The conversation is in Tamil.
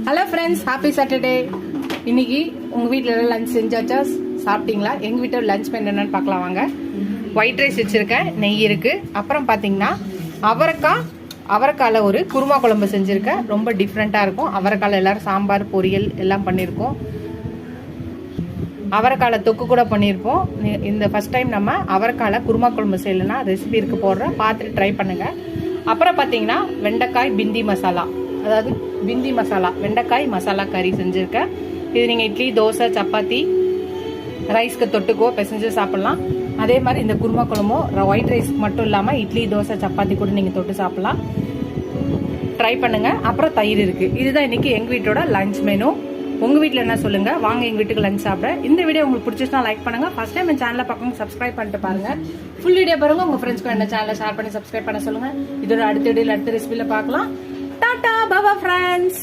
Hello friends, happy Saturday. இன்னைக்கு உங்கள் வீட்டில் லஞ்ச் செஞ்சாச்சா, சாப்பிட்டீங்களா? எங்கள் வீட்டில் லஞ்ச் என்னென்னு பார்க்கலாம் வாங்க. ஒயிட் ரைஸ் வச்சுருக்கேன், நெய் இருக்குது. அப்புறம் பார்த்தீங்கன்னா அவரைக்காயில் ஒரு குருமா குழம்பு செஞ்சுருக்கேன். ரொம்ப டிஃப்ரெண்ட்டாக இருக்கும். அவரைக்காயில் எல்லோரும் சாம்பார் பொரியல் எல்லாம் பண்ணியிருக்கோம். அவரைக்காயில் தொக்கு கூட பண்ணியிருப்போம். இந்த ஃபஸ்ட் டைம் நம்ம அவரைக்காயில் குருமா குழம்பு செய்யலைன்னா ரெசிபி இருக்கு போடுறேன், பார்த்துட்டு ட்ரை பண்ணுங்கள். அப்புறம் பார்த்தீங்கன்னா வெண்டைக்காய் பிந்தி மசாலா, அதாவது பிந்தி மசாலா வெண்டைக்காய் மசாலா கறி செஞ்சுருக்கேன். இது நீங்கள் இட்லி, தோசை, சப்பாத்தி, ரைஸ்க்கு தொட்டுக்கோ பிசைஞ்சு சாப்பிட்லாம். அதே மாதிரி இந்த குருமா குழம்பும் ஒயிட் ரைஸ்க்கு மட்டும் இல்லாமல் இட்லி, தோசை, சப்பாத்தி கூட நீங்கள் தொட்டு சாப்பிட்லாம். ட்ரை பண்ணுங்கள். அப்புறம் தயிர் இருக்குது. இதுதான் இன்றைக்கி எங்கள் வீட்டோட லஞ்ச் மெனு. உங்கள் வீட்டில் என்ன சொல்லுங்கள், வாங்க எங்கள் வீட்டுக்கு லஞ்ச் சாப்பிட. இந்த வீடியோ உங்களுக்கு பிடிச்சிச்சுன்னா லைக் பண்ணுங்கள். ஃபஸ்ட் டைம் என் சேனலை பார்க்கணும், சப்ஸ்கிரைப் பண்ணிட்டு பாருங்கள். ஃபுல் வீடியோ பாருங்கள். உங்கள் ஃப்ரெண்ட்ஸ்க்கு என்ன சேனலை ஷேர் பண்ணி சப்ஸ்கிரைப் பண்ண சொல்லுங்கள். இதோட அடுத்த வீடியோவில் அடுத்த ரெசிபியில் பார்க்கலாம். டாடா, பாபா ஃப்ரெண்ட்ஸ்.